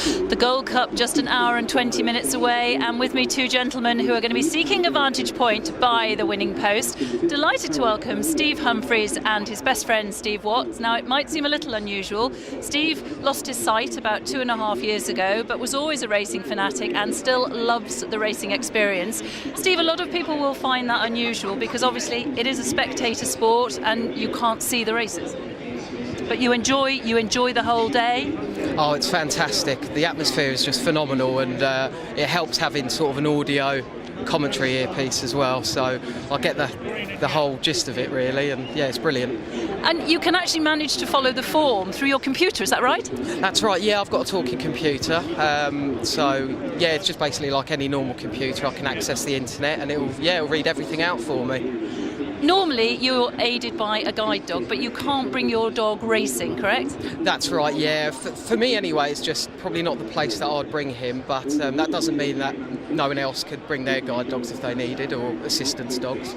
The Gold Cup just an hour and 20 minutes away, and with me two gentlemen who are going to be seeking a vantage point by the winning post. Delighted to welcome Steve Humphries and his best friend Steve Watts. Now, it might seem a little unusual. Steve lost his sight about 2.5 years ago, but was always a racing fanatic and still loves the racing experience. Steve, a lot of people will find that unusual because obviously it is a spectator sport and you can't see the races. But you enjoy the whole day? Oh, it's fantastic. The atmosphere is just phenomenal, and it helps having sort of an audio commentary earpiece as well, so I get the whole gist of it really, and yeah, it's brilliant. And you can actually manage to follow the form through your computer, is that right? That's right, yeah, I've got a talking computer, so yeah, it's just basically like any normal computer. I can access the internet and it'll read everything out for me. Normally you're aided by a guide dog, but you can't bring your dog racing, correct? That's right, yeah. For me anyway, it's just probably not the place that I'd bring him, but that doesn't mean that no one else could bring their guide dogs if they needed, or assistance dogs.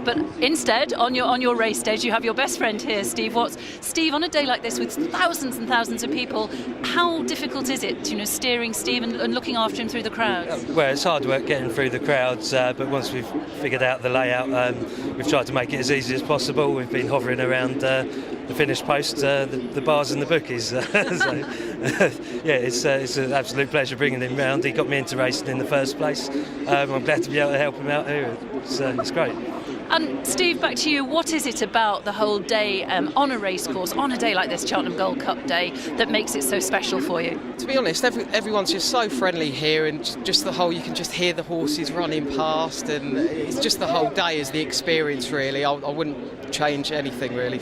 But instead, on your race stage, you have your best friend here, Steve Watts. Steve, on a day like this with thousands and thousands of people, how difficult is it, steering Steve and looking after him through the crowds? Well, it's hard work getting through the crowds, but once we've figured out the layout, we've tried to make it as easy as possible. We've been hovering around the finish post, the bars and the bookies. So, yeah, it's an absolute pleasure bringing him round. He got me into racing in the first place. I'm glad to be able to help him out here. It's great. And Steve, back to you. What is it about the whole day on a racecourse, on a day like this, Cheltenham Gold Cup Day, that makes it so special for you? To be honest, everyone's just so friendly here, and just the whole, you can just hear the horses running past, and it's just the whole day is the experience really. I wouldn't change anything really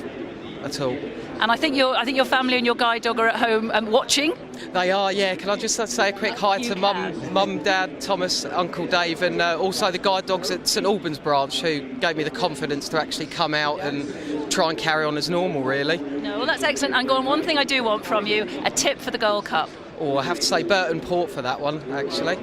at all. And I think your family and your guide dog are at home watching. They are, yeah. Can I just say a quick hi to Mum, Dad, Thomas, Uncle Dave, and also the guide dogs at St Albans branch, who gave me the confidence to actually come out and try and carry on as normal, really. No, well, that's excellent. And go on, one thing I do want from you, a tip for the Gold Cup. Oh, I have to say Burton Port for that one, actually.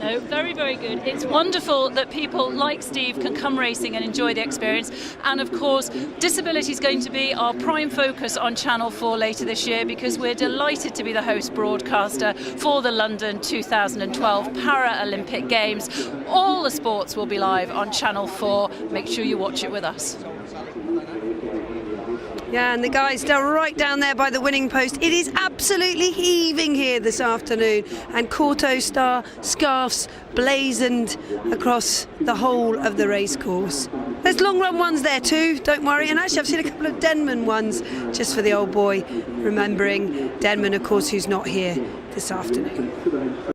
No, very, very good. It's wonderful that people like Steve can come racing and enjoy the experience. And of course, disability is going to be our prime focus on Channel 4 later this year, because we're delighted to be the host broadcaster for the London 2012 Paralympic Games. All the sports will be live on Channel 4. Make sure you watch it with us. Yeah, and the guys down right down there by the winning post. It is absolutely heaving here this afternoon, and Corto Star scarfs blazoned across the whole of the racecourse. There's long run ones there too, don't worry, and actually I've seen a couple of Denman ones just for the old boy, remembering Denman, of course, who's not here this afternoon.